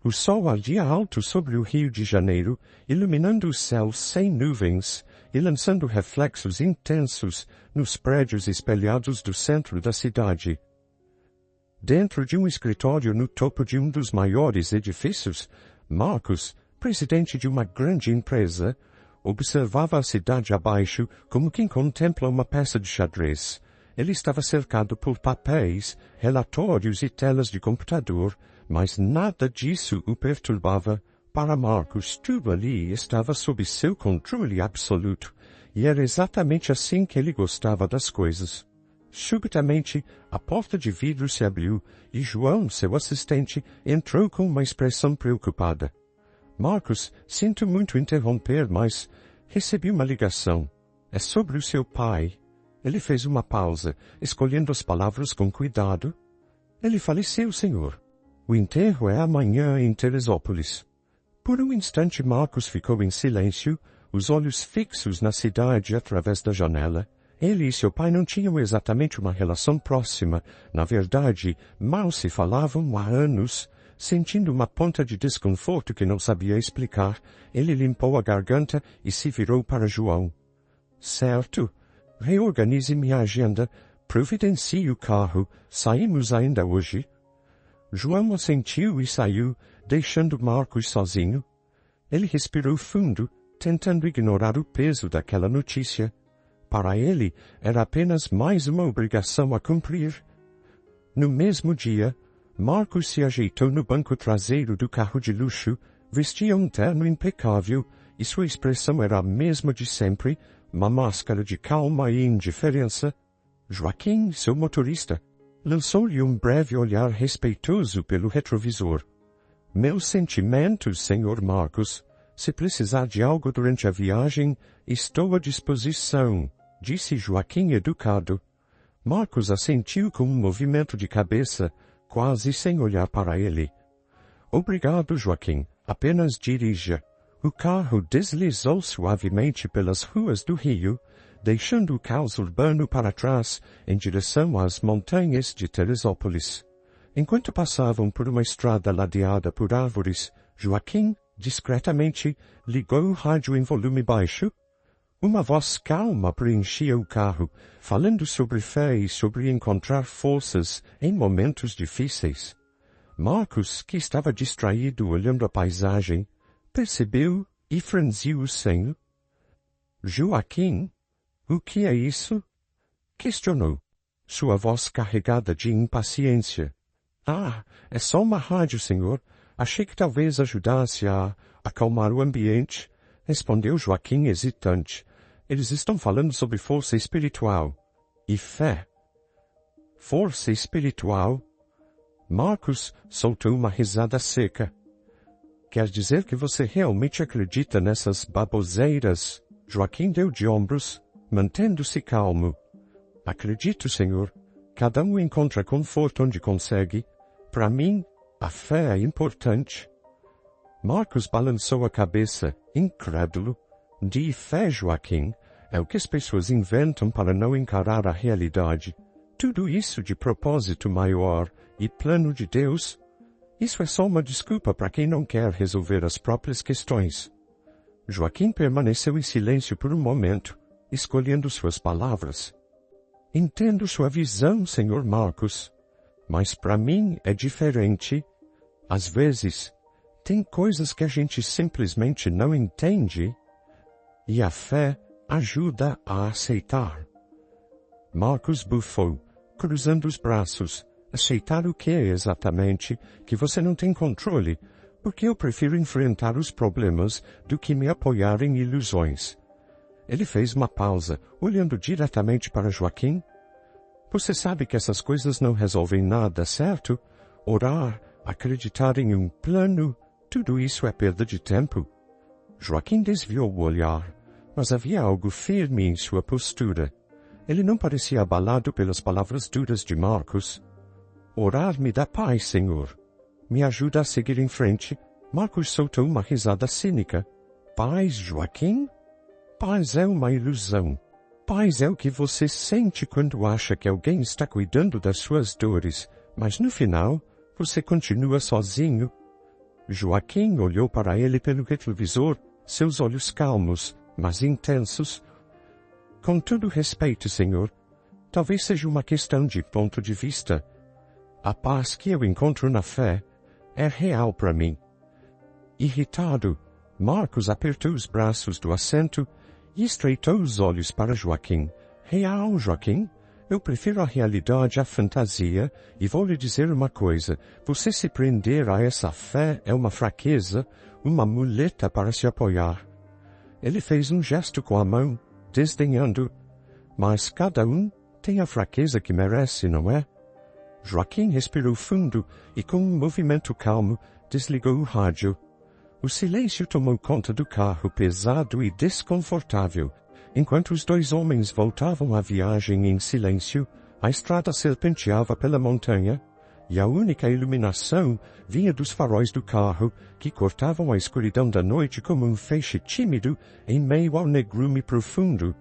O sol ardia alto sobre o Rio de Janeiro, iluminando o céu sem nuvens e lançando reflexos intensos nos prédios espelhados do centro da cidade. Dentro de um escritório no topo de um dos maiores edifícios, Marcos, presidente de uma grande empresa, observava a cidade abaixo como quem contempla uma peça de xadrez. Ele estava cercado por papéis, relatórios e telas de computador, mas nada disso o perturbava. Para Marcos, tudo ali estava sob seu controle absoluto, e era exatamente assim que ele gostava das coisas. Subitamente, a porta de vidro se abriu e João, seu assistente, entrou com uma expressão preocupada. Marcos, sinto muito interromper, mas recebi uma ligação. É sobre o seu pai. Ele fez uma pausa, escolhendo as palavras com cuidado. Ele faleceu, senhor. O enterro é amanhã em Teresópolis. Por um instante Marcos ficou em silêncio, os olhos fixos na cidade através da janela. Ele e seu pai não tinham exatamente uma relação próxima. Na verdade, mal se falavam há anos. Sentindo uma ponta de desconforto que não sabia explicar, ele limpou a garganta e se virou para João. Certo. Reorganize minha agenda. Providencie o carro. Saímos ainda hoje. João assentiu e saiu, deixando Marcos sozinho. Ele respirou fundo, tentando ignorar o peso daquela notícia. Para ele, era apenas mais uma obrigação a cumprir. No mesmo dia, Marcos se ajeitou no banco traseiro do carro de luxo, vestia um terno impecável, e sua expressão era a mesma de sempre, uma máscara de calma e indiferença. Joaquim, seu motorista, lançou-lhe um breve olhar respeitoso pelo retrovisor. Meus sentimentos, senhor Marcos. Se precisar de algo durante a viagem, estou à disposição, disse Joaquim educado. Marcos assentiu com um movimento de cabeça, quase sem olhar para ele. Obrigado, Joaquim. Apenas dirija. O carro deslizou suavemente pelas ruas do Rio, deixando o caos urbano para trás, em direção às montanhas de Teresópolis. Enquanto passavam por uma estrada ladeada por árvores, Joaquim, discretamente, ligou o rádio em volume baixo. Uma voz calma preenchia o carro, falando sobre fé e sobre encontrar forças em momentos difíceis. Marcos, que estava distraído olhando a paisagem, percebeu e franziu o senho. Joaquim, o que é isso? Questionou, sua voz carregada de impaciência. Ah, é só uma rádio, senhor. Achei que talvez ajudasse a acalmar o ambiente, respondeu Joaquim hesitante. Eles estão falando sobre força espiritual e fé. Força espiritual? Marcos soltou uma risada seca. Quer dizer que você realmente acredita nessas baboseiras? Joaquim deu de ombros, mantendo-se calmo. Acredito, senhor. Cada um encontra conforto onde consegue. Para mim, a fé é importante. Marcos balançou a cabeça, incrédulo. De fé, Joaquim, é o que as pessoas inventam para não encarar a realidade. Tudo isso de propósito maior e plano de Deus. Isso é só uma desculpa para quem não quer resolver as próprias questões. Joaquim permaneceu em silêncio por um momento, escolhendo suas palavras. Entendo sua visão, senhor Marcos, mas para mim é diferente. Às vezes, tem coisas que a gente simplesmente não entende, e a fé ajuda a aceitar. Marcos bufou, cruzando os braços. Aceitar o que exatamente? Que você não tem controle, porque eu prefiro enfrentar os problemas do que me apoiar em ilusões. Ele fez uma pausa, olhando diretamente para Joaquim. Você sabe que essas coisas não resolvem nada, certo? Orar, acreditar em um plano, tudo isso é perda de tempo. Joaquim desviou o olhar, mas havia algo firme em sua postura. Ele não parecia abalado pelas palavras duras de Marcos. Orar me dá paz, senhor. Me ajuda a seguir em frente. Marcos soltou uma risada cínica. Paz, Joaquim? Paz é uma ilusão. Paz é o que você sente quando acha que alguém está cuidando das suas dores, mas no final, você continua sozinho. Joaquim olhou para ele pelo retrovisor, seus olhos calmos, mas intensos. Com todo respeito, senhor, talvez seja uma questão de ponto de vista. A paz que eu encontro na fé é real para mim. Irritado, Marcos apertou os braços do assento e estreitou os olhos para Joaquim. Real, Joaquim? Eu prefiro a realidade à fantasia, e vou lhe dizer uma coisa. Você se prender a essa fé é uma fraqueza, uma muleta para se apoiar. Ele fez um gesto com a mão, desdenhando. Mas cada um tem a fraqueza que merece, não é? Joaquim respirou fundo e, com um movimento calmo, desligou o rádio. O silêncio tomou conta do carro pesado e desconfortável. Enquanto os dois homens voltavam à viagem em silêncio, a estrada serpenteava pela montanha, e a única iluminação vinha dos faróis do carro, que cortavam a escuridão da noite como um feixe tímido em meio ao negrume profundo.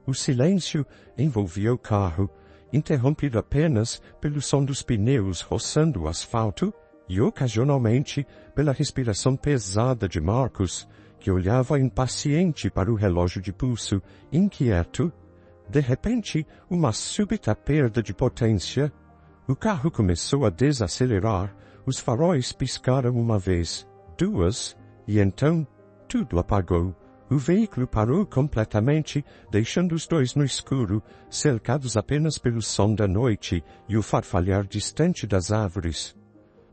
O silêncio envolvia o carro, interrompido apenas pelo som dos pneus roçando o asfalto e, ocasionalmente, pela respiração pesada de Marcos, que olhava impaciente para o relógio de pulso, inquieto. De repente, uma súbita perda de potência. O carro começou a desacelerar, os faróis piscaram uma vez, duas, e então tudo apagou. O veículo parou completamente, deixando os dois no escuro, cercados apenas pelo som da noite e o farfalhar distante das árvores.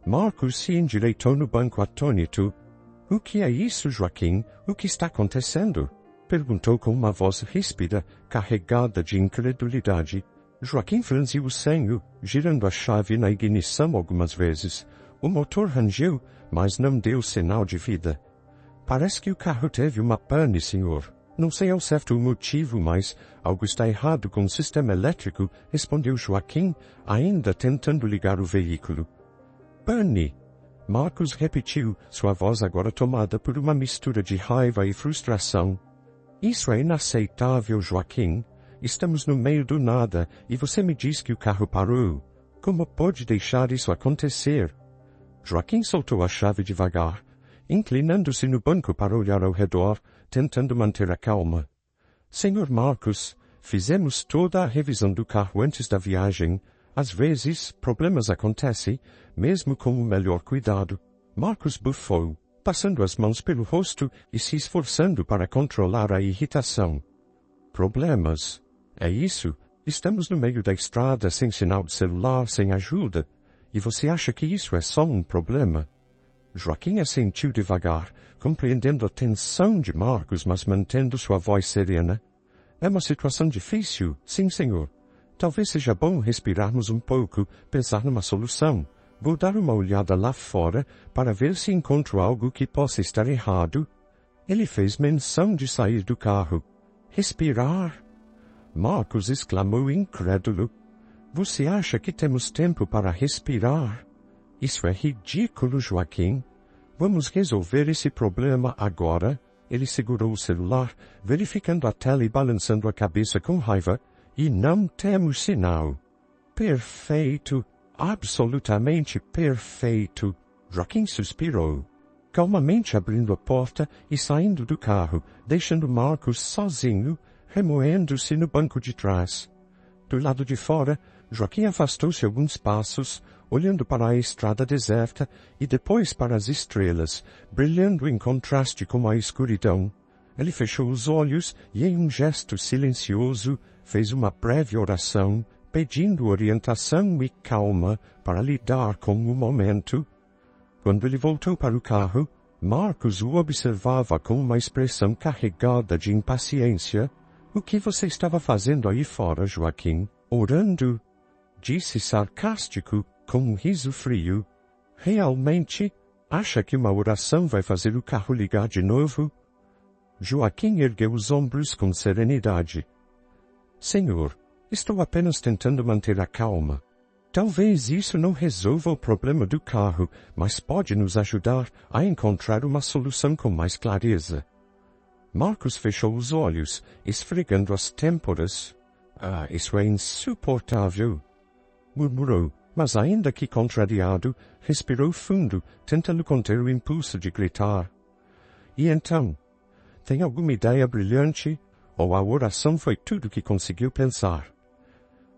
Marcos se endireitou no banco atônito. — O que é isso, Joaquim? O que está acontecendo? Perguntou com uma voz ríspida, carregada de incredulidade. Joaquim franziu o senho, girando a chave na ignição algumas vezes. O motor rangeu, mas não deu sinal de vida. — Parece que o carro teve uma pane, senhor. Não sei ao certo o motivo, mas algo está errado com o sistema elétrico, respondeu Joaquim, ainda tentando ligar o veículo. — Pane! Marcos repetiu, sua voz agora tomada por uma mistura de raiva e frustração. — Isso é inaceitável, Joaquim. Estamos no meio do nada e você me diz que o carro parou. Como pode deixar isso acontecer? Joaquim soltou a chave devagar, inclinando-se no banco para olhar ao redor, tentando manter a calma. — Senhor Marcos, fizemos toda a revisão do carro antes da viagem. Às vezes, problemas acontecem, mesmo com o melhor cuidado. Marcos bufou, passando as mãos pelo rosto e se esforçando para controlar a irritação. Problemas? É isso? Estamos no meio da estrada, sem sinal de celular, sem ajuda. E você acha que isso é só um problema? Joaquim assentiu devagar, compreendendo a tensão de Marcos, mas mantendo sua voz serena. É uma situação difícil, sim, senhor. Talvez seja bom respirarmos um pouco, pensar numa solução. Vou dar uma olhada lá fora para ver se encontro algo que possa estar errado. Ele fez menção de sair do carro. Respirar? Marcos exclamou incrédulo. Você acha que temos tempo para respirar? Isso é ridículo, Joaquim. Vamos resolver esse problema agora. Ele segurou o celular, verificando a tela e balançando a cabeça com raiva. E não temos sinal. Perfeito. Absolutamente perfeito. Joaquim suspirou, calmamente abrindo a porta e saindo do carro, deixando Marcos sozinho, remoendo-se no banco de trás. Do lado de fora, Joaquim afastou-se alguns passos, olhando para a estrada deserta e depois para as estrelas, brilhando em contraste com a escuridão. Ele fechou os olhos e, em um gesto silencioso, fez uma breve oração, pedindo orientação e calma para lidar com o momento. Quando ele voltou para o carro, Marcos o observava com uma expressão carregada de impaciência. — O que você estava fazendo aí fora, Joaquim? — Orando? Disse sarcástico, com um riso frio. — Realmente? Acha que uma oração vai fazer o carro ligar de novo? Joaquim ergueu os ombros com serenidade. — Senhor, estou apenas tentando manter a calma. Talvez isso não resolva o problema do carro, mas pode nos ajudar a encontrar uma solução com mais clareza. Marcos fechou os olhos, esfregando as têmporas. — isso é insuportável! Murmurou, Mas ainda que contrariado, respirou fundo, tentando conter o impulso de gritar. E então? Tem alguma ideia brilhante? Ou a oração foi tudo que conseguiu pensar?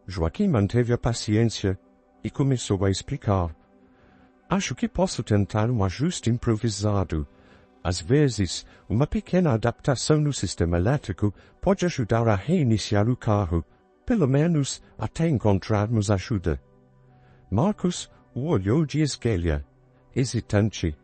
Joaquim manteve a paciência e começou a explicar. Acho que posso tentar um ajuste improvisado. Às vezes, uma pequena adaptação no sistema elétrico pode ajudar a reiniciar o carro, pelo menos até encontrarmos ajuda. Marcos o olhou de esguelha, hesitante.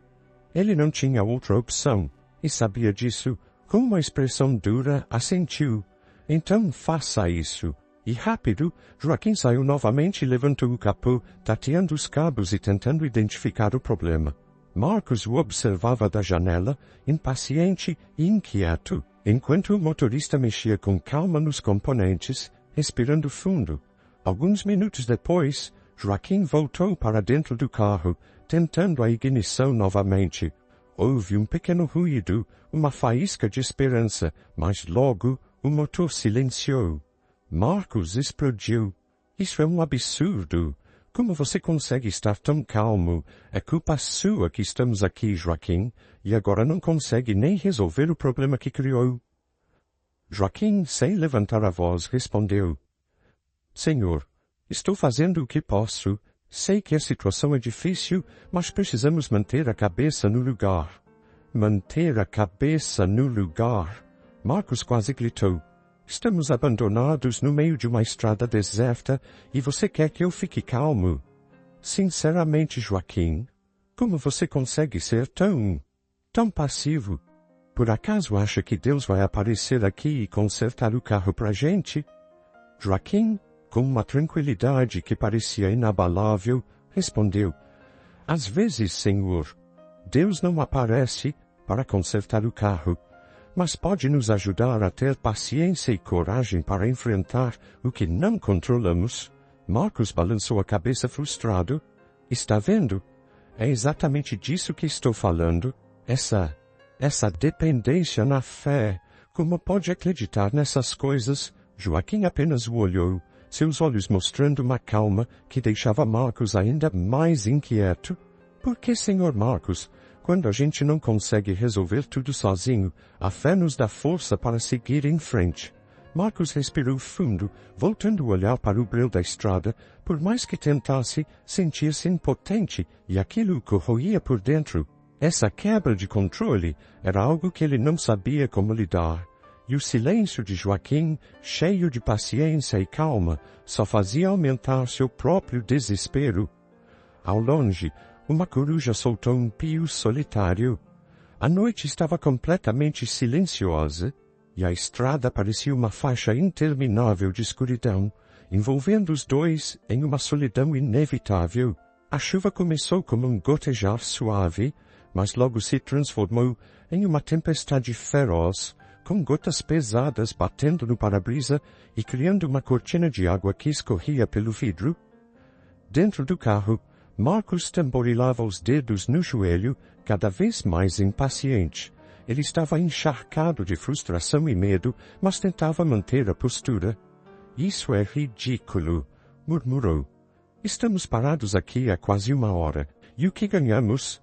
Ele não tinha outra opção, e sabia disso. Com uma expressão dura, assentiu. Então faça isso. E rápido, Joaquim saiu novamente e levantou o capô, tateando os cabos e tentando identificar o problema. Marcos o observava da janela, impaciente e inquieto, enquanto o motorista mexia com calma nos componentes, respirando fundo. Alguns minutos depois, Joaquim voltou para dentro do carro, tentando a ignição novamente. Houve um pequeno ruído, uma faísca de esperança, mas logo o motor silenciou. Marcos explodiu. Isso é um absurdo. Como você consegue estar tão calmo? É culpa sua que estamos aqui, Joaquim, e agora não consegue nem resolver o problema que criou. Joaquim, sem levantar a voz, respondeu. Senhor, estou fazendo o que posso. Sei que a situação é difícil, mas precisamos manter a cabeça no lugar. Manter a cabeça no lugar. Marcos quase gritou. Estamos abandonados no meio de uma estrada deserta e você quer que eu fique calmo? Sinceramente, Joaquim, como você consegue ser tão passivo? Por acaso acha que Deus vai aparecer aqui e consertar o carro pra gente? Joaquim, com uma tranquilidade que parecia inabalável, respondeu, às vezes, Senhor, Deus não aparece para consertar o carro, mas pode nos ajudar a ter paciência e coragem para enfrentar o que não controlamos. Marcos balançou a cabeça frustrado. Está vendo? É exatamente disso que estou falando. Essa dependência na fé. Como pode acreditar nessas coisas? Joaquim apenas o olhou, seus olhos mostrando uma calma que deixava Marcos ainda mais inquieto. Por que, Senhor Marcos? Quando a gente não consegue resolver tudo sozinho, a fé nos dá força para seguir em frente. Marcos respirou fundo, voltando o olhar para o breu da estrada. Por mais que tentasse, sentia-se impotente e aquilo o corroía por dentro. Essa quebra de controle era algo que ele não sabia como lidar. E o silêncio de Joaquim, cheio de paciência e calma, só fazia aumentar seu próprio desespero. Ao longe, uma coruja soltou um pio solitário. A noite estava completamente silenciosa, e a estrada parecia uma faixa interminável de escuridão, envolvendo os dois em uma solidão inevitável. A chuva começou como um gotejar suave, mas logo se transformou em uma tempestade feroz, com gotas pesadas batendo no para-brisa e criando uma cortina de água que escorria pelo vidro. Dentro do carro, Marcos tamborilava os dedos no joelho, cada vez mais impaciente. Ele estava encharcado de frustração e medo, mas tentava manter a postura. Isso é ridículo, murmurou. Estamos parados aqui há quase 1 hora. E o que ganhamos?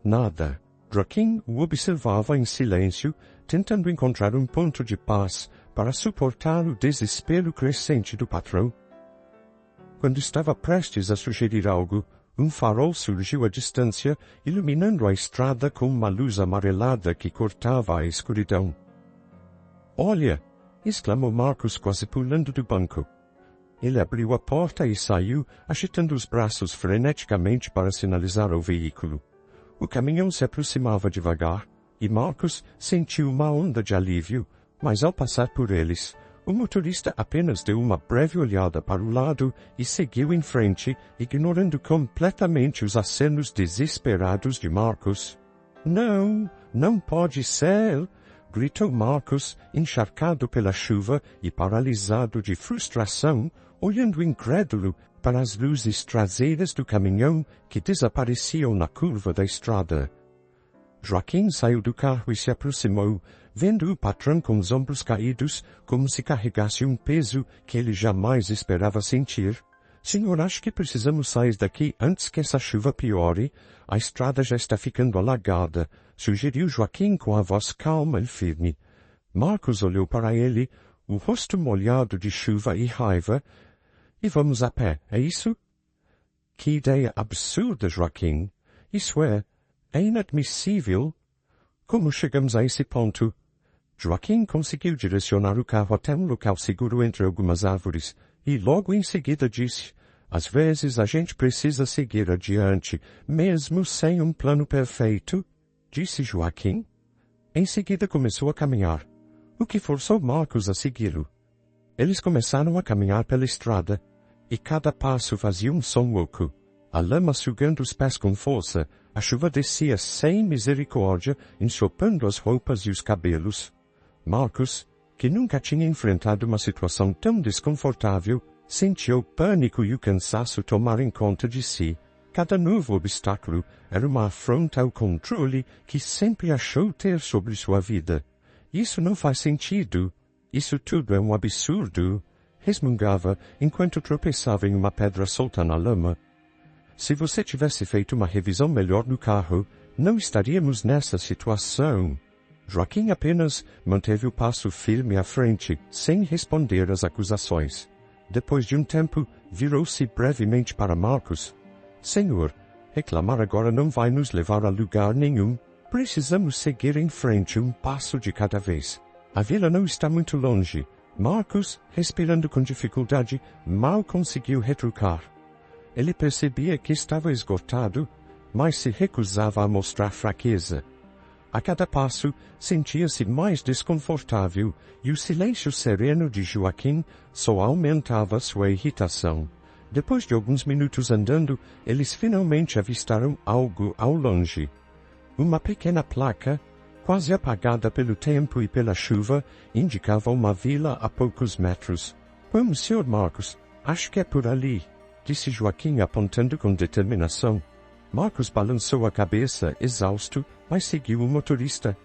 Nada. Joaquim o observava em silêncio, tentando encontrar um ponto de paz para suportar o desespero crescente do patrão. Quando estava prestes a sugerir algo, um farol surgiu à distância, iluminando a estrada com uma luz amarelada que cortava a escuridão. Olha! Exclamou Marcos quase pulando do banco. Ele abriu a porta e saiu, agitando os braços freneticamente para sinalizar ao veículo. O caminhão se aproximava devagar, e Marcos sentiu uma onda de alívio, mas ao passar por eles, o motorista apenas deu uma breve olhada para o lado e seguiu em frente, ignorando completamente os acenos desesperados de Marcos. Não, não pode ser! Gritou Marcos, encharcado pela chuva e paralisado de frustração, olhando incrédulo para as luzes traseiras do caminhão que desapareciam na curva da estrada. Joaquim saiu do carro e se aproximou, vendo o patrão com os ombros caídos, como se carregasse um peso que ele jamais esperava sentir. Senhor, acho que precisamos sair daqui antes que essa chuva piore. A estrada já está ficando alagada, sugeriu Joaquim com a voz calma e firme. Marcos olhou para ele, o rosto molhado de chuva e raiva. E vamos a pé, é isso? Que ideia absurda, Joaquim. Isso é inadmissível. Como chegamos a esse ponto? Joaquim conseguiu direcionar o carro até um local seguro entre algumas árvores, e logo em seguida disse, às vezes a gente precisa seguir adiante, mesmo sem um plano perfeito, disse Joaquim. Em seguida começou a caminhar, o que forçou Marcos a segui-lo. Eles começaram a caminhar pela estrada, e cada passo fazia um som louco. A lama sugando os pés com força, a chuva descia sem misericórdia, ensopando as roupas e os cabelos. Marcos, que nunca tinha enfrentado uma situação tão desconfortável, sentiu o pânico e o cansaço tomarem conta de si. Cada novo obstáculo era uma afronta ao controle que sempre achou ter sobre sua vida. Isso não faz sentido. Isso tudo é um absurdo, resmungava enquanto tropeçava em uma pedra solta na lama. Se você tivesse feito uma revisão melhor no carro, não estaríamos nessa situação. Joaquim apenas manteve o passo firme à frente, sem responder às acusações. Depois de um tempo, virou-se brevemente para Marcos. Senhor, reclamar agora não vai nos levar a lugar nenhum. Precisamos seguir em frente um passo de cada vez. A vila não está muito longe. Marcos, respirando com dificuldade, mal conseguiu retrucar. Ele percebia que estava esgotado, mas se recusava a mostrar fraqueza. A cada passo, sentia-se mais desconfortável e o silêncio sereno de Joaquim só aumentava sua irritação. Depois de alguns minutos andando, eles finalmente avistaram algo ao longe. Uma pequena placa, quase apagada pelo tempo e pela chuva, indicava uma vila a poucos metros. Vamos, Sr. Marcos, acho que é por ali, disse Joaquim apontando com determinação. Marcos balançou a cabeça, exausto, mas seguiu o motorista.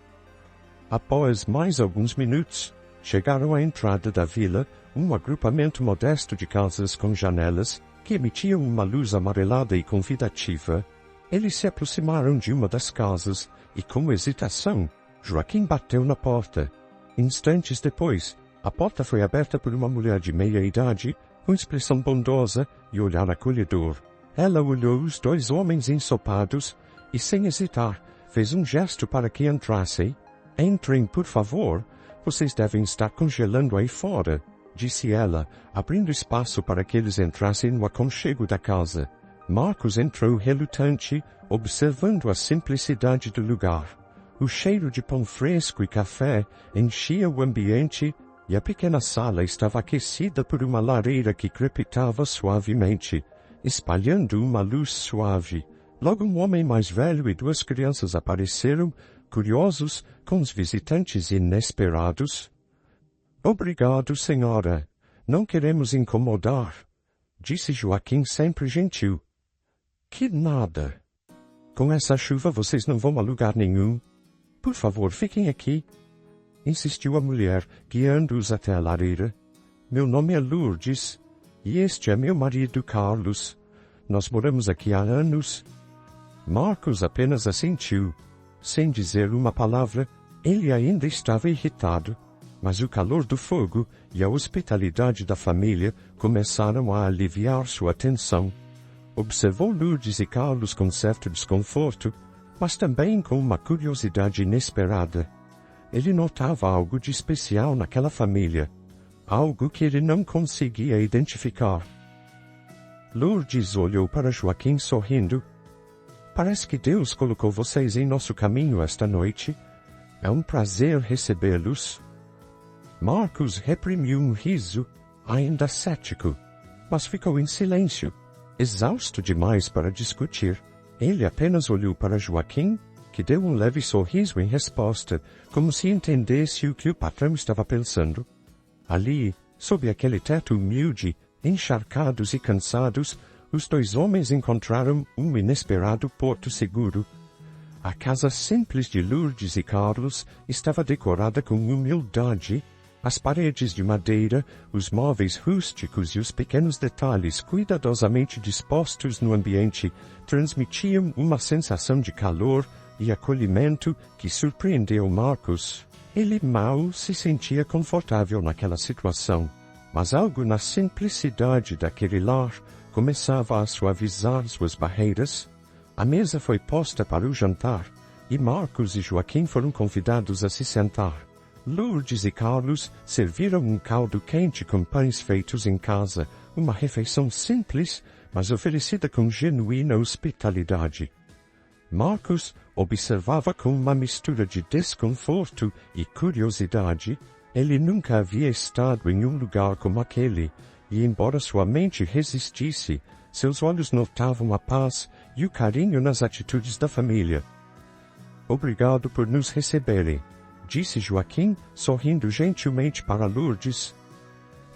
Após mais alguns minutos, chegaram à entrada da vila, um agrupamento modesto de casas com janelas, que emitiam uma luz amarelada e convidativa. Eles se aproximaram de uma das casas, e com hesitação, Joaquim bateu na porta. Instantes depois, a porta foi aberta por uma mulher de meia-idade, com expressão bondosa e olhar acolhedor. Ela olhou os dois homens ensopados e, sem hesitar, fez um gesto para que entrassem. Entrem, por favor. Vocês devem estar congelando aí fora, disse ela, abrindo espaço para que eles entrassem no aconchego da casa. Marcos entrou relutante, observando a simplicidade do lugar. O cheiro de pão fresco e café enchia o ambiente e a pequena sala estava aquecida por uma lareira que crepitava suavemente, espalhando uma luz suave. Logo um homem mais velho e duas crianças apareceram, curiosos com os visitantes inesperados. Obrigado, senhora. Não queremos incomodar, disse Joaquim sempre gentil. Que nada. Com essa chuva vocês não vão a lugar nenhum. Por favor, fiquem aqui, insistiu a mulher, guiando-os até a lareira. Meu nome é Lourdes, e este é meu marido Carlos. Nós moramos aqui há anos. Marcos apenas assentiu, sem dizer uma palavra. Ele ainda estava irritado, mas o calor do fogo e a hospitalidade da família começaram a aliviar sua tensão. Observou Lourdes e Carlos com certo desconforto, mas também com uma curiosidade inesperada. Ele notava algo de especial naquela família, algo que ele não conseguia identificar. Lourdes olhou para Joaquim sorrindo. Parece que Deus colocou vocês em nosso caminho esta noite. É um prazer recebê-los. Marcos reprimiu um riso, ainda cético, mas ficou em silêncio, exausto demais para discutir. Ele apenas olhou para Joaquim, que deu um leve sorriso em resposta, como se entendesse o que o patrão estava pensando. Ali, sob aquele teto humilde, encharcados e cansados, os dois homens encontraram um inesperado porto seguro. A casa simples de Lourdes e Carlos estava decorada com humildade, As paredes de madeira, os móveis rústicos e os pequenos detalhes cuidadosamente dispostos no ambiente transmitiam uma sensação de calor e acolhimento que surpreendeu Marcos. Ele mal se sentia confortável naquela situação, mas algo na simplicidade daquele lar começava a suavizar suas barreiras. A mesa foi posta para o jantar, e Marcos e Joaquim foram convidados a se sentar. Lourdes e Carlos serviram um caldo quente com pães feitos em casa, uma refeição simples, mas oferecida com genuína hospitalidade. Marcos observava com uma mistura de desconforto e curiosidade. Ele nunca havia estado em um lugar como aquele, e embora sua mente resistisse, seus olhos notavam a paz e o carinho nas atitudes da família. "Obrigado por nos receberem", disse Joaquim, sorrindo gentilmente para Lourdes.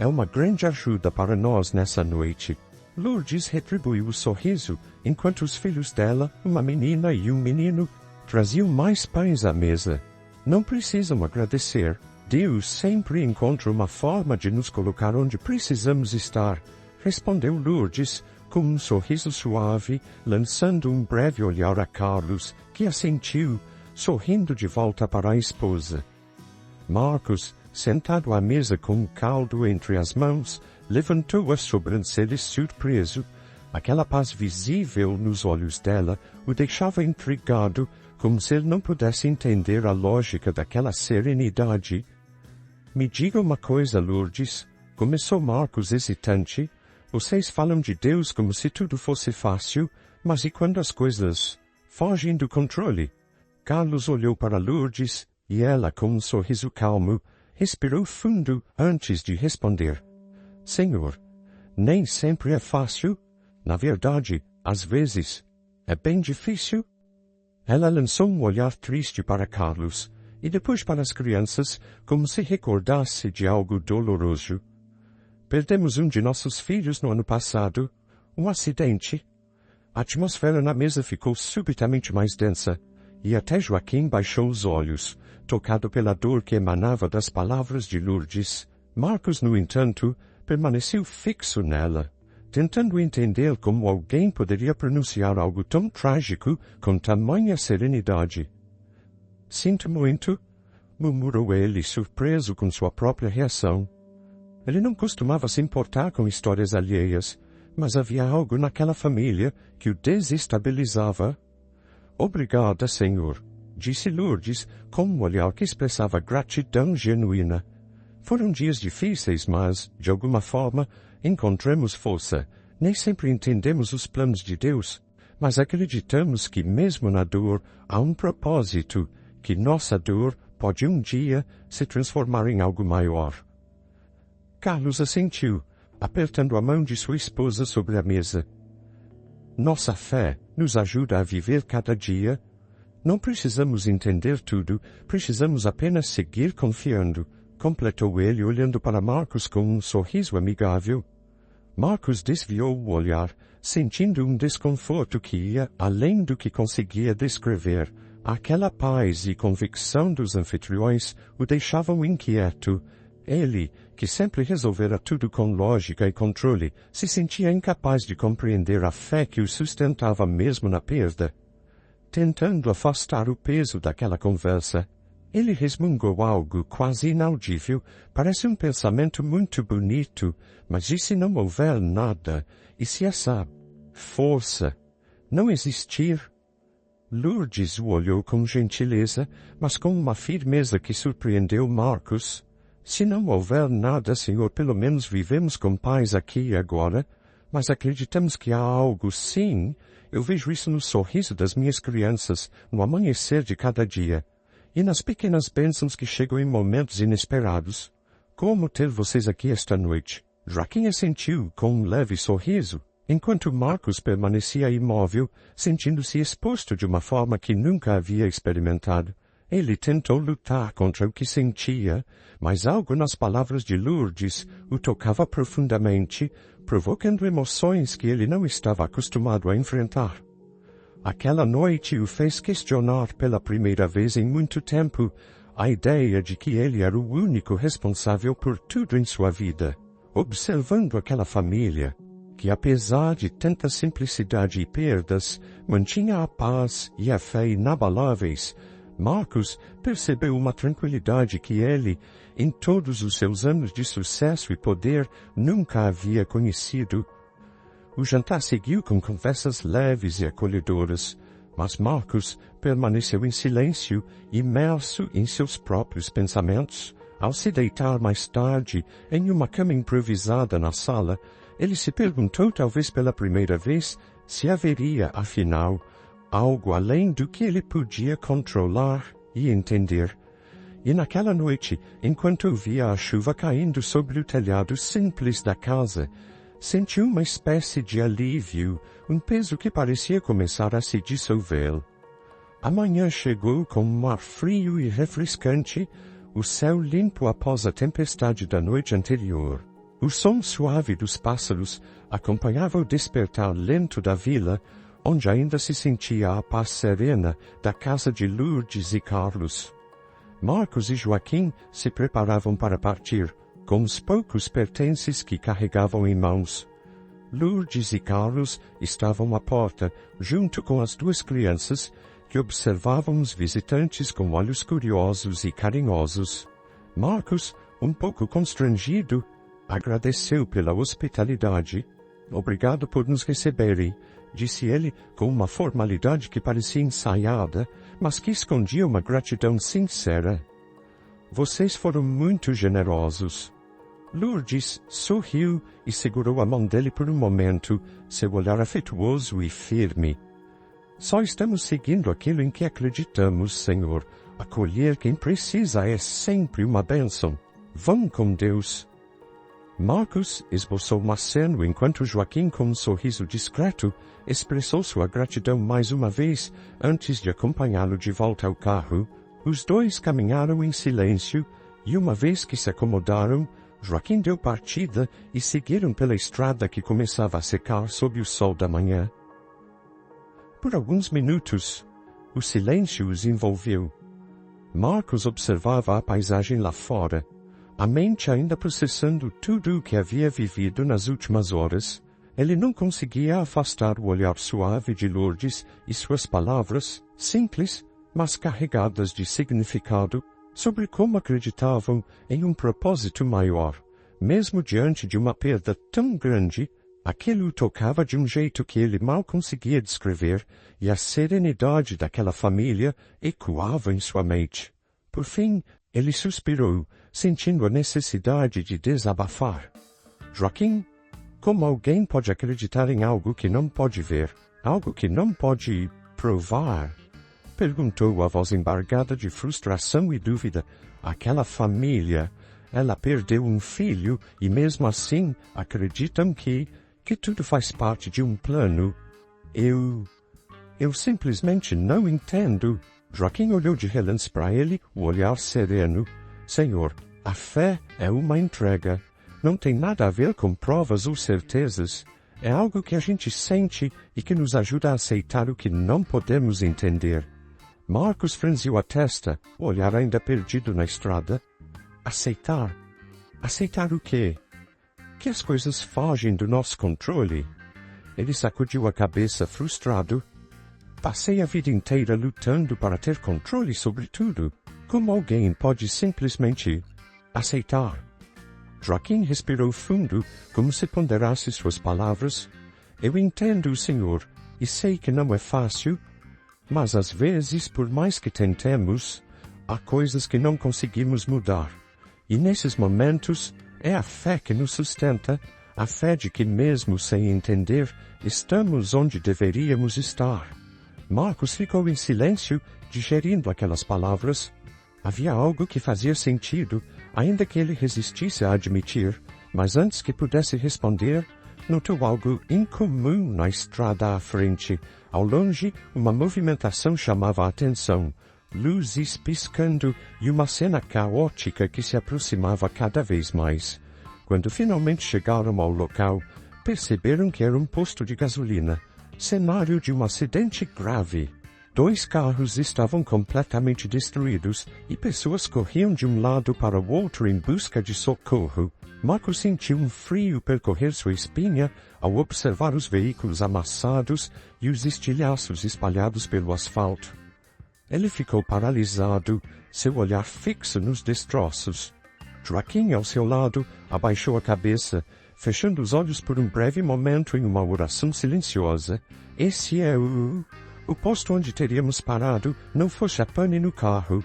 "É uma grande ajuda para nós nessa noite." Lourdes retribuiu o sorriso, enquanto os filhos dela, uma menina e um menino, traziam mais pães à mesa. "Não precisam agradecer. Deus sempre encontra uma forma de nos colocar onde precisamos estar", respondeu Lourdes, com um sorriso suave, lançando um breve olhar a Carlos, que assentiu, sorrindo de volta para a esposa. Marcos, sentado à mesa com um caldo entre as mãos, levantou as sobrancelhas surpreso. Aquela paz visível nos olhos dela o deixava intrigado, como se ele não pudesse entender a lógica daquela serenidade. "Me diga uma coisa, Lourdes", começou Marcos hesitante. "Vocês falam de Deus como se tudo fosse fácil, mas e quando as coisas fogem do controle?" Carlos olhou para Lourdes, e ela, com um sorriso calmo, respirou fundo antes de responder. "Senhor, nem sempre é fácil. Na verdade, às vezes, é bem difícil." Ela lançou um olhar triste para Carlos, e depois para as crianças, como se recordasse de algo doloroso. "Perdemos um de nossos filhos no ano passado, um acidente." A atmosfera na mesa ficou subitamente mais densa, e até Joaquim baixou os olhos, tocado pela dor que emanava das palavras de Lourdes. Marcos, no entanto, permaneceu fixo nela, tentando entender como alguém poderia pronunciar algo tão trágico com tamanha serenidade. "Sinto muito", murmurou ele, surpreso com sua própria reação. Ele não costumava se importar com histórias alheias, mas havia algo naquela família que o desestabilizava. "Obrigada, Senhor", disse Lourdes, com um olhar que expressava gratidão genuína. "Foram dias difíceis, mas, de alguma forma, encontramos força. Nem sempre entendemos os planos de Deus, mas acreditamos que, mesmo na dor, há um propósito, que nossa dor pode um dia se transformar em algo maior." Carlos assentiu, apertando a mão de sua esposa sobre a mesa. "Nossa fé nos ajuda a viver cada dia. Não precisamos entender tudo, precisamos apenas seguir confiando", completou ele, olhando para Marcos com um sorriso amigável. Marcos desviou o olhar, sentindo um desconforto que ia além do que conseguia descrever. Aquela paz e convicção dos anfitriões o deixavam inquieto. Ele, que sempre resolvera tudo com lógica e controle, se sentia incapaz de compreender a fé que o sustentava mesmo na perda. Tentando afastar o peso daquela conversa, ele resmungou algo quase inaudível. "Parece um pensamento muito bonito, mas e se não houver nada? E se essa força não existir?" Lourdes o olhou com gentileza, mas com uma firmeza que surpreendeu Marcos. "Se não houver nada, Senhor, pelo menos vivemos com paz aqui e agora, mas acreditamos que há algo, sim. Eu vejo isso no sorriso das minhas crianças, no amanhecer de cada dia, e nas pequenas bênçãos que chegam em momentos inesperados. Como ter vocês aqui esta noite?" Joaquim assentiu com um leve sorriso, enquanto Marcos permanecia imóvel, sentindo-se exposto de uma forma que nunca havia experimentado. Ele tentou lutar contra o que sentia, mas algo nas palavras de Lourdes o tocava profundamente, provocando emoções que ele não estava acostumado a enfrentar. Aquela noite o fez questionar pela primeira vez em muito tempo a ideia de que ele era o único responsável por tudo em sua vida. Observando aquela família, que apesar de tanta simplicidade e perdas, mantinha a paz e a fé inabaláveis, Marcos percebeu uma tranquilidade que ele, em todos os seus anos de sucesso e poder, nunca havia conhecido. O jantar seguiu com conversas leves e acolhedoras, mas Marcos permaneceu em silêncio, imerso em seus próprios pensamentos. Ao se deitar mais tarde, em uma cama improvisada na sala, ele se perguntou, talvez pela primeira vez, se haveria, afinal, algo além do que ele podia controlar e entender. E naquela noite, enquanto via a chuva caindo sobre o telhado simples da casa, sentiu uma espécie de alívio, um peso que parecia começar a se dissolver. A manhã chegou com um ar frio e refrescante, o céu limpo após a tempestade da noite anterior. O som suave dos pássaros acompanhava o despertar lento da vila, onde ainda se sentia a paz serena da casa de Lourdes e Carlos. Marcos e Joaquim se preparavam para partir, com os poucos pertences que carregavam em mãos. Lourdes e Carlos estavam à porta, junto com as duas crianças, que observavam os visitantes com olhos curiosos e carinhosos. Marcos, um pouco constrangido, agradeceu pela hospitalidade. Obrigado por nos receberem, disse ele com uma formalidade que parecia ensaiada, mas que escondia uma gratidão sincera. Vocês foram muito generosos. Lourdes sorriu e segurou a mão dele por um momento, seu olhar afetuoso e firme. Só estamos seguindo aquilo em que acreditamos, Senhor. Acolher quem precisa é sempre uma bênção. Vão com Deus. Marcos esboçou um aceno enquanto Joaquim, com um sorriso discreto, expressou sua gratidão mais uma vez antes de acompanhá-lo de volta ao carro. Os dois caminharam em silêncio e, uma vez que se acomodaram, Joaquim deu partida e seguiram pela estrada que começava a secar sob o sol da manhã. Por alguns minutos, o silêncio os envolveu. Marcos observava a paisagem lá fora, a mente ainda processando tudo o que havia vivido nas últimas horas. Ele não conseguia afastar o olhar suave de Lourdes e suas palavras, simples, mas carregadas de significado, sobre como acreditavam em um propósito maior. Mesmo diante de uma perda tão grande, aquilo o tocava de um jeito que ele mal conseguia descrever, e a serenidade daquela família ecoava em sua mente. Por fim, ele suspirou, sentindo a necessidade de desabafar. Joaquim, como alguém pode acreditar em algo que não pode ver, algo que não pode provar? Perguntou a voz embargada de frustração e dúvida. Aquela família, ela perdeu um filho e mesmo assim acreditam que tudo faz parte de um plano. Eu simplesmente não entendo. Joaquim olhou de relance para ele, o olhar sereno. Senhor, a fé é uma entrega. Não tem nada a ver com provas ou certezas. É algo que a gente sente e que nos ajuda a aceitar o que não podemos entender. Marcos franziu a testa, o olhar ainda perdido na estrada. Aceitar? Aceitar o quê? Que as coisas fogem do nosso controle. Ele sacudiu a cabeça frustrado. Passei a vida inteira lutando para ter controle sobre tudo. Como alguém pode simplesmente aceitar? Joaquim respirou fundo, como se ponderasse suas palavras. Eu entendo, Senhor, e sei que não é fácil, mas às vezes, por mais que tentemos, há coisas que não conseguimos mudar. E nesses momentos, é a fé que nos sustenta, a fé de que mesmo sem entender, estamos onde deveríamos estar. Marcos ficou em silêncio, digerindo aquelas palavras. Havia algo que fazia sentido, ainda que ele resistisse a admitir, mas antes que pudesse responder, notou algo incomum na estrada à frente. Ao longe, uma movimentação chamava a atenção. Luzes piscando e uma cena caótica que se aproximava cada vez mais. Quando finalmente chegaram ao local, perceberam que era um posto de gasolina. Cenário de um acidente grave. 2 carros estavam completamente destruídos e pessoas corriam de um lado para o outro em busca de socorro. Marcos sentiu um frio percorrer sua espinha ao observar os veículos amassados e os estilhaços espalhados pelo asfalto. Ele ficou paralisado, seu olhar fixo nos destroços. Joaquim, ao seu lado, abaixou a cabeça, fechando os olhos por um breve momento em uma oração silenciosa. Esse é o posto onde teríamos parado, não fosse a pane no carro,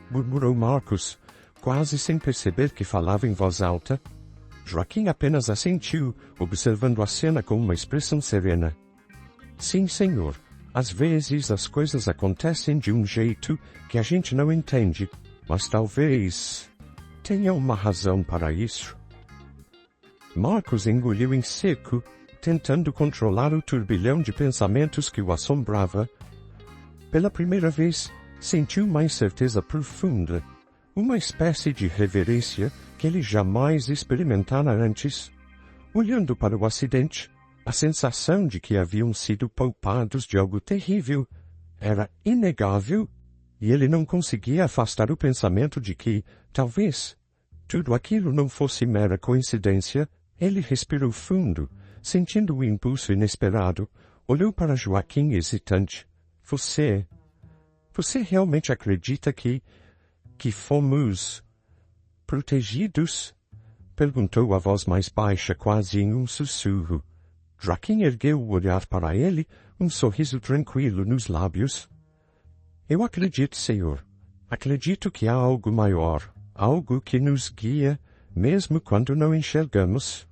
murmurou Marcos, quase sem perceber que falava em voz alta. Joaquim apenas assentiu, observando a cena com uma expressão serena. Sim, senhor. Às vezes as coisas acontecem de um jeito que a gente não entende, mas talvez tenha uma razão para isso. Marcos engoliu em seco, tentando controlar o turbilhão de pensamentos que o assombrava. Pela primeira vez, sentiu uma incerteza profunda, uma espécie de reverência que ele jamais experimentara antes. Olhando para o acidente, a sensação de que haviam sido poupados de algo terrível era inegável, e ele não conseguia afastar o pensamento de que, talvez, tudo aquilo não fosse mera coincidência. Ele respirou fundo, sentindo o impulso inesperado, olhou para Joaquim hesitante. Você realmente acredita que fomos protegidos? Perguntou a voz mais baixa, quase em um sussurro. Joaquim ergueu o olhar para ele, um sorriso tranquilo nos lábios. Eu acredito, senhor. Acredito que há algo maior, algo que nos guia, mesmo quando não enxergamos.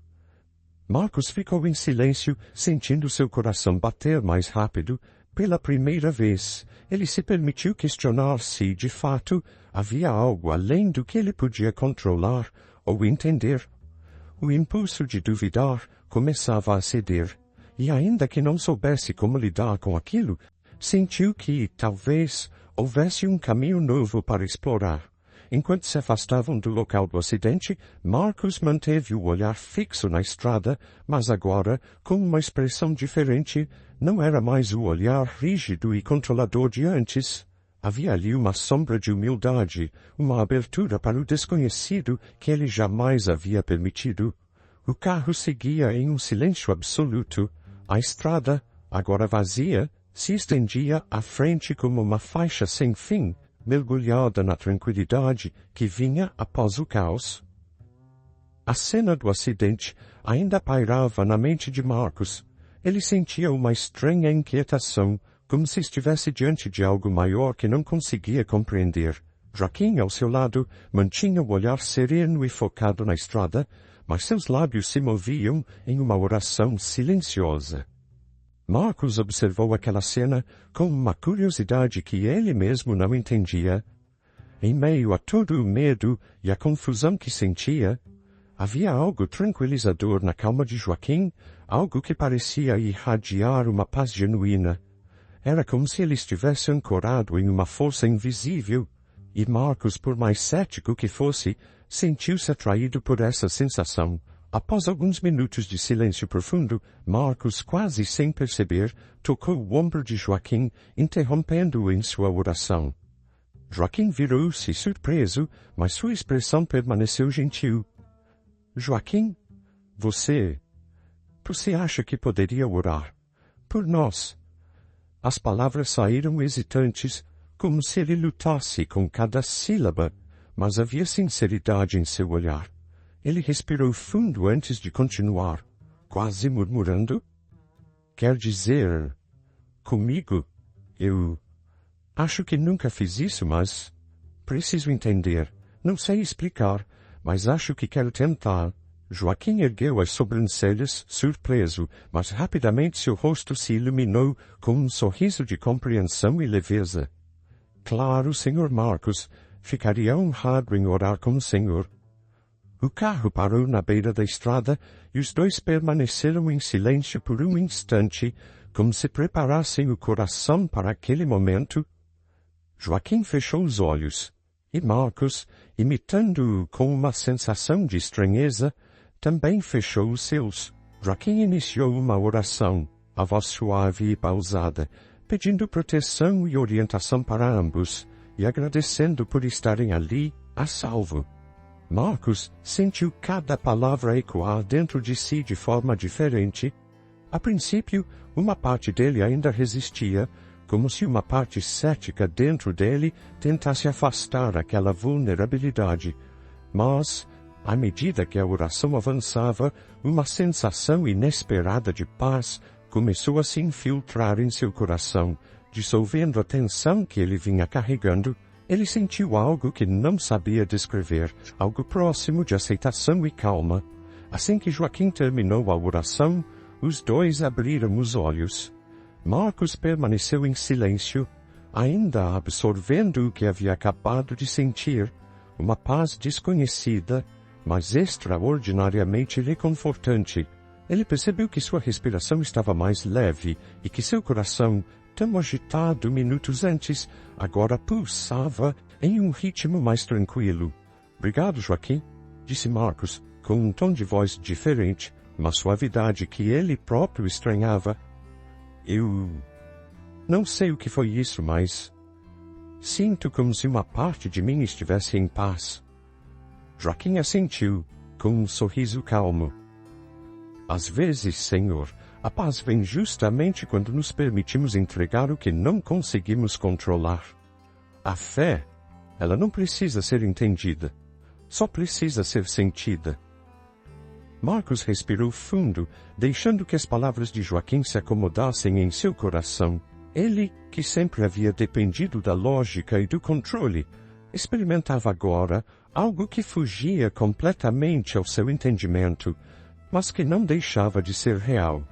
Marcos ficou em silêncio, sentindo seu coração bater mais rápido. Pela primeira vez, ele se permitiu questionar se, de fato, havia algo além do que ele podia controlar ou entender. O impulso de duvidar começava a ceder, e ainda que não soubesse como lidar com aquilo, sentiu que, talvez, houvesse um caminho novo para explorar. Enquanto se afastavam do local do acidente, Marcos manteve o olhar fixo na estrada, mas agora, com uma expressão diferente, não era mais o olhar rígido e controlador de antes. Havia ali uma sombra de humildade, uma abertura para o desconhecido que ele jamais havia permitido. O carro seguia em um silêncio absoluto. A estrada, agora vazia, se estendia à frente como uma faixa sem fim, mergulhada na tranquilidade que vinha após o caos. A cena do acidente ainda pairava na mente de Marcos. Ele sentia uma estranha inquietação, como se estivesse diante de algo maior que não conseguia compreender. Joaquim, ao seu lado, mantinha o olhar sereno e focado na estrada, mas seus lábios se moviam em uma oração silenciosa. Marcos observou aquela cena com uma curiosidade que ele mesmo não entendia. Em meio a todo o medo e a confusão que sentia, havia algo tranquilizador na calma de Joaquim, algo que parecia irradiar uma paz genuína. Era como se ele estivesse ancorado em uma força invisível, e Marcos, por mais cético que fosse, sentiu-se atraído por essa sensação. Após alguns minutos de silêncio profundo, Marcos, quase sem perceber, tocou o ombro de Joaquim, interrompendo-o em sua oração. Joaquim virou-se surpreso, mas sua expressão permaneceu gentil. Joaquim, você acha que poderia orar por nós? As palavras saíram hesitantes, como se ele lutasse com cada sílaba, mas havia sinceridade em seu olhar. Ele respirou fundo antes de continuar, quase murmurando. Quer dizer, comigo, eu acho que nunca fiz isso, mas preciso entender. Não sei explicar, mas acho que quero tentar. Joaquim ergueu as sobrancelhas, surpreso, mas rapidamente seu rosto se iluminou com um sorriso de compreensão e leveza. Claro, Sr. Marcos, ficaria honrado em orar com o senhor. O carro parou na beira da estrada e os dois permaneceram em silêncio por um instante, como se preparassem o coração para aquele momento. Joaquim fechou os olhos, e Marcos, imitando-o com uma sensação de estranheza, também fechou os seus. Joaquim iniciou uma oração, a voz suave e pausada, pedindo proteção e orientação para ambos, e agradecendo por estarem ali, a salvo. Marcos sentiu cada palavra ecoar dentro de si de forma diferente. A princípio, uma parte dele ainda resistia, como se uma parte cética dentro dele tentasse afastar aquela vulnerabilidade. Mas, à medida que a oração avançava, uma sensação inesperada de paz começou a se infiltrar em seu coração, dissolvendo a tensão que ele vinha carregando. Ele sentiu algo que não sabia descrever, algo próximo de aceitação e calma. Assim que Joaquim terminou a oração, os dois abriram os olhos. Marcos permaneceu em silêncio, ainda absorvendo o que havia acabado de sentir, uma paz desconhecida, mas extraordinariamente reconfortante. Ele percebeu que sua respiração estava mais leve e que seu coração, tão agitado minutos antes, agora pulsava em um ritmo mais tranquilo. "Obrigado, Joaquim", disse Marcos, com um tom de voz diferente, uma suavidade que ele próprio estranhava. "Eu não sei o que foi isso, mas sinto como se uma parte de mim estivesse em paz." Joaquim assentiu, com um sorriso calmo. "Às vezes, Senhor, a paz vem justamente quando nos permitimos entregar o que não conseguimos controlar. A fé, ela não precisa ser entendida, só precisa ser sentida." Marcos respirou fundo, deixando que as palavras de Joaquim se acomodassem em seu coração. Ele, que sempre havia dependido da lógica e do controle, experimentava agora algo que fugia completamente ao seu entendimento, mas que não deixava de ser real.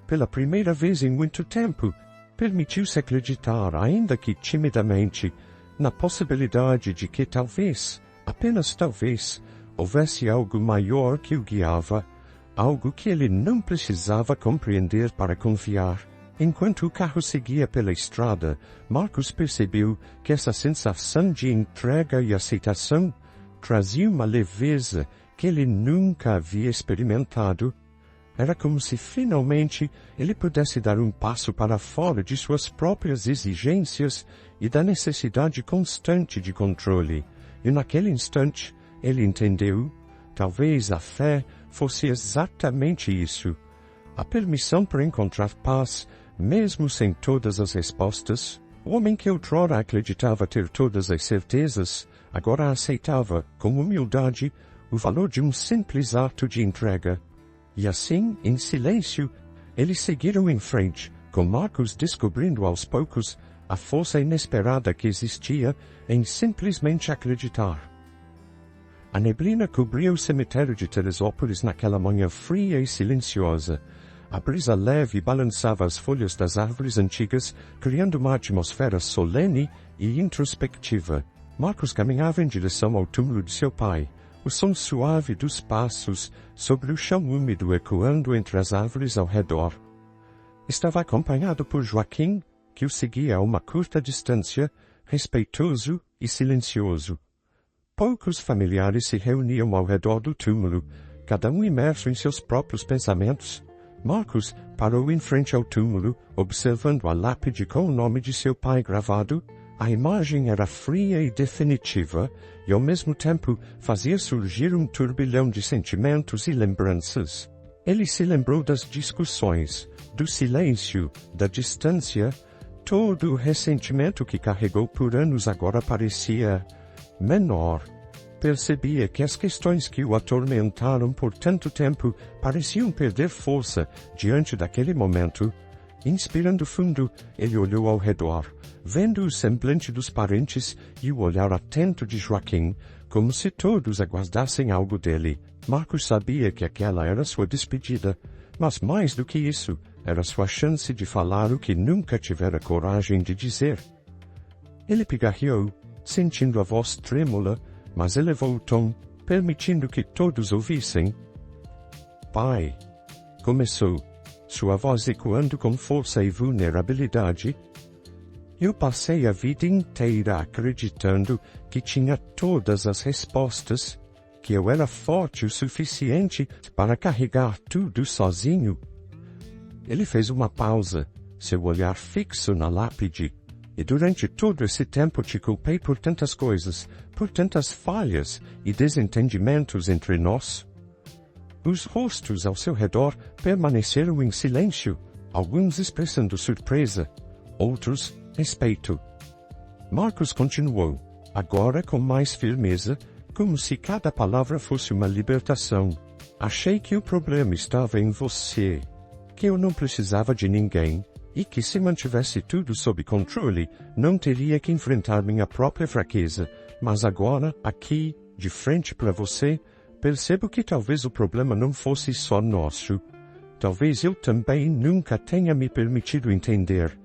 Pela primeira vez em muito tempo, permitiu-se acreditar, ainda que timidamente, na possibilidade de que talvez, apenas talvez, houvesse algo maior que o guiava, algo que ele não precisava compreender para confiar. Enquanto o carro seguia pela estrada, Marcos percebeu que essa sensação de entrega e aceitação trazia uma leveza que ele nunca havia experimentado. Era como se finalmente ele pudesse dar um passo para fora de suas próprias exigências e da necessidade constante de controle. E naquele instante, ele entendeu, talvez a fé fosse exatamente isso. A permissão para encontrar paz, mesmo sem todas as respostas. O homem que outrora acreditava ter todas as certezas, agora aceitava, com humildade, o valor de um simples ato de entrega. E assim, em silêncio, eles seguiram em frente, com Marcos descobrindo aos poucos a força inesperada que existia em simplesmente acreditar. A neblina cobria o cemitério de Teresópolis naquela manhã fria e silenciosa. A brisa leve balançava as folhas das árvores antigas, criando uma atmosfera solene e introspectiva. Marcos caminhava em direção ao túmulo de seu pai, o som suave dos passos sobre o chão úmido ecoando entre as árvores ao redor. Estava acompanhado por Joaquim, que o seguia a uma curta distância, respeitoso e silencioso. Poucos familiares se reuniam ao redor do túmulo, cada um imerso em seus próprios pensamentos. Marcos parou em frente ao túmulo, observando a lápide com o nome de seu pai gravado. A imagem era fria e definitiva, e ao mesmo tempo fazia surgir um turbilhão de sentimentos e lembranças. Ele se lembrou das discussões, do silêncio, da distância. Todo o ressentimento que carregou por anos agora parecia menor. Percebia que as questões que o atormentaram por tanto tempo pareciam perder força diante daquele momento. Inspirando fundo, ele olhou ao redor, vendo o semblante dos parentes e o olhar atento de Joaquim, como se todos aguardassem algo dele. Marcos sabia que aquela era sua despedida, mas mais do que isso, era sua chance de falar o que nunca tivera coragem de dizer. Ele pigarreou, sentindo a voz trêmula, mas elevou o tom, permitindo que todos ouvissem. "Pai", começou, sua voz ecoando com força e vulnerabilidade. "Eu passei a vida inteira acreditando que tinha todas as respostas, que eu era forte o suficiente para carregar tudo sozinho." Ele fez uma pausa, seu olhar fixo na lápide. E durante todo esse tempo te culpei por tantas coisas, por tantas falhas e desentendimentos entre nós. Os rostos ao seu redor permaneceram em silêncio, alguns expressando surpresa, outros respeito. Marcos continuou, agora com mais firmeza, como se cada palavra fosse uma libertação. Achei que o problema estava em você, que eu não precisava de ninguém, e que se mantivesse tudo sob controle, não teria que enfrentar minha própria fraqueza, mas agora, aqui, de frente para você, percebo que talvez o problema não fosse só nosso. Talvez eu também nunca tenha me permitido entender.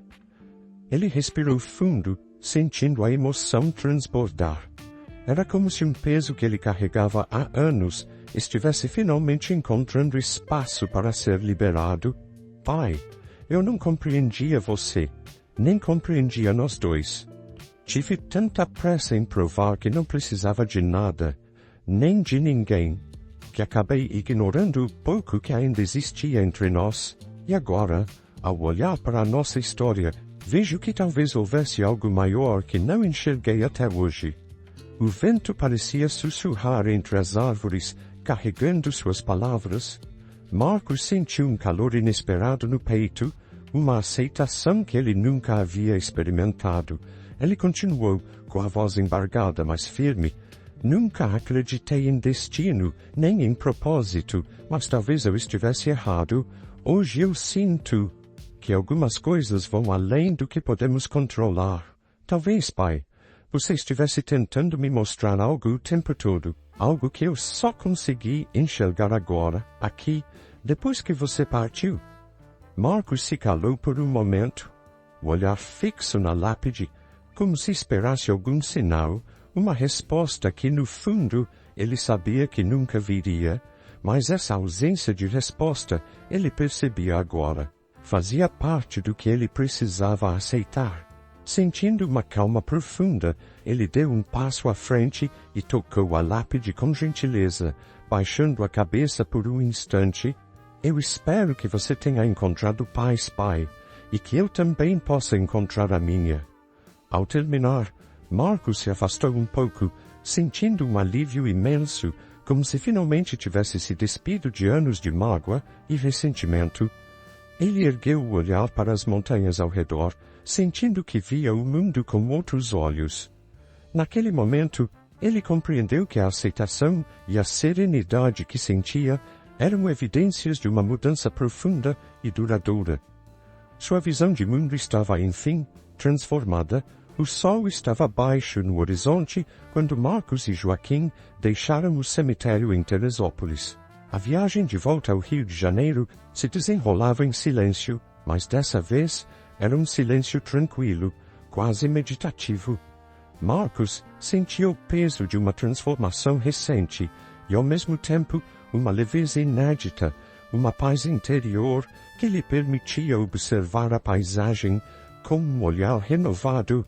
Ele respirou fundo, sentindo a emoção transbordar. Era como se um peso que ele carregava há anos estivesse finalmente encontrando espaço para ser liberado. Pai, eu não compreendia você, nem compreendia nós dois. Tive tanta pressa em provar que não precisava de nada, nem de ninguém, que acabei ignorando o pouco que ainda existia entre nós. E agora, ao olhar para a nossa história, vejo que talvez houvesse algo maior que não enxerguei até hoje. O vento parecia sussurrar entre as árvores, carregando suas palavras. Marcos sentiu um calor inesperado no peito, uma aceitação que ele nunca havia experimentado. Ele continuou, com a voz embargada, mas firme. Nunca acreditei em destino, nem em propósito, mas talvez eu estivesse errado. Hoje eu sinto que algumas coisas vão além do que podemos controlar. Talvez, pai, você estivesse tentando me mostrar algo o tempo todo, algo que eu só consegui enxergar agora, aqui, depois que você partiu. Marcos se calou por um momento, o olhar fixo na lápide, como se esperasse algum sinal, uma resposta que, no fundo, ele sabia que nunca viria, mas essa ausência de resposta ele percebia agora. Fazia parte do que ele precisava aceitar. Sentindo uma calma profunda, ele deu um passo à frente e tocou a lápide com gentileza, baixando a cabeça por um instante. Eu espero que você tenha encontrado paz, pai, e que eu também possa encontrar a minha. Ao terminar, Marcos se afastou um pouco, sentindo um alívio imenso, como se finalmente tivesse se despido de anos de mágoa e ressentimento. Ele ergueu o olhar para as montanhas ao redor, sentindo que via o mundo com outros olhos. Naquele momento, ele compreendeu que a aceitação e a serenidade que sentia eram evidências de uma mudança profunda e duradoura. Sua visão de mundo estava, enfim, transformada. O sol estava baixo no horizonte quando Marcos e Joaquim deixaram o cemitério em Teresópolis. A viagem de volta ao Rio de Janeiro se desenrolava em silêncio, mas dessa vez era um silêncio tranquilo, quase meditativo. Marcos sentia o peso de uma transformação recente e, ao mesmo tempo, uma leveza inédita, uma paz interior que lhe permitia observar a paisagem com um olhar renovado.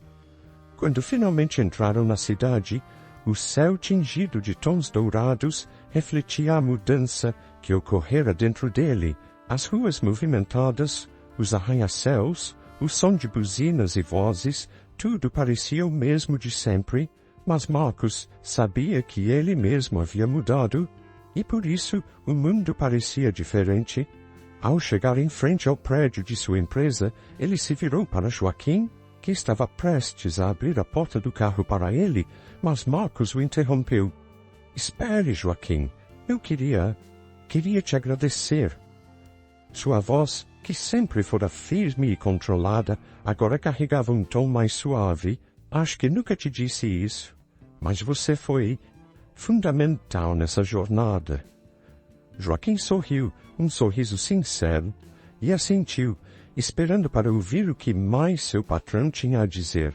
Quando finalmente entraram na cidade, o céu tingido de tons dourados refletia a mudança que ocorrera dentro dele. As ruas movimentadas, os arranha-céus, o som de buzinas e vozes, tudo parecia o mesmo de sempre, mas Marcos sabia que ele mesmo havia mudado, e por isso o mundo parecia diferente. Ao chegar em frente ao prédio de sua empresa, ele se virou para Joaquim, que estava prestes a abrir a porta do carro para ele, mas Marcos o interrompeu. Espere, Joaquim, eu queria te agradecer. Sua voz, que sempre fora firme e controlada, agora carregava um tom mais suave. Acho que nunca te disse isso, mas você foi fundamental nessa jornada. Joaquim sorriu, um sorriso sincero, e assentiu, esperando para ouvir o que mais seu patrão tinha a dizer.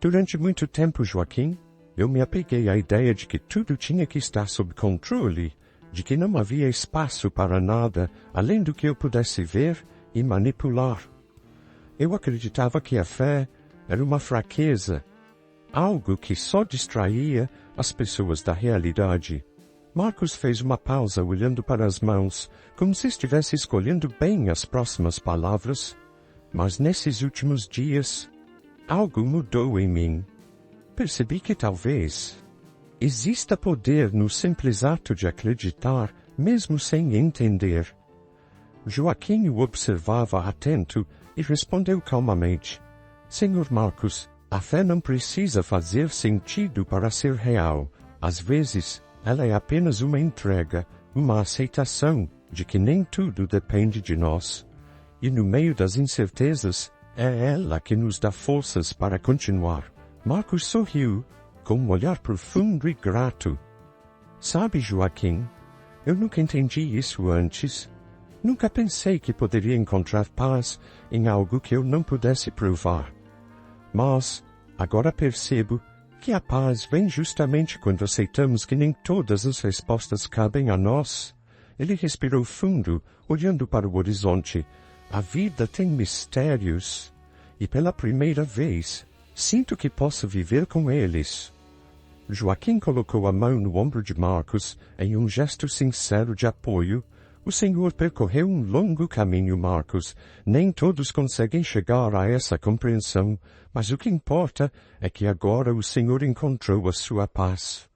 Durante muito tempo, Joaquim, eu me apeguei à ideia de que tudo tinha que estar sob controle, de que não havia espaço para nada além do que eu pudesse ver e manipular. Eu acreditava que a fé era uma fraqueza, algo que só distraía as pessoas da realidade. Marcos fez uma pausa olhando para as mãos, como se estivesse escolhendo bem as próximas palavras. Mas nesses últimos dias, algo mudou em mim. Percebi que talvez exista poder no simples ato de acreditar, mesmo sem entender. Joaquim o observava atento e respondeu calmamente: Senhor Marcos, a fé não precisa fazer sentido para ser real. Às vezes, ela é apenas uma entrega, uma aceitação de que nem tudo depende de nós. E no meio das incertezas, é ela que nos dá forças para continuar. Marcos sorriu, com um olhar profundo e grato. Sabe, Joaquim, eu nunca entendi isso antes. Nunca pensei que poderia encontrar paz em algo que eu não pudesse provar. Mas, agora percebo que a paz vem justamente quando aceitamos que nem todas as respostas cabem a nós. Ele respirou fundo, olhando para o horizonte. A vida tem mistérios, e pela primeira vez, sinto que posso viver com eles. Joaquim colocou a mão no ombro de Marcos em um gesto sincero de apoio. O Senhor percorreu um longo caminho, Marcos. Nem todos conseguem chegar a essa compreensão, mas o que importa é que agora o Senhor encontrou a sua paz.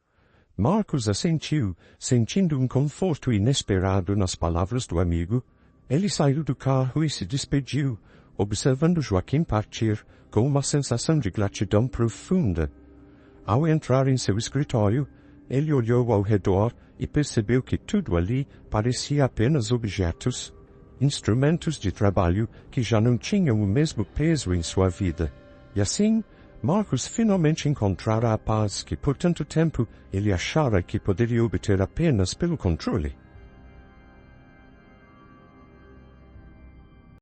Marcos assentiu, sentindo um conforto inesperado nas palavras do amigo. Ele saiu do carro e se despediu, observando Joaquim partir com uma sensação de gratidão profunda. Ao entrar em seu escritório, ele olhou ao redor e percebeu que tudo ali parecia apenas objetos, instrumentos de trabalho que já não tinham o mesmo peso em sua vida. E assim, Marcos finalmente encontrara a paz que por tanto tempo ele achara que poderia obter apenas pelo controle.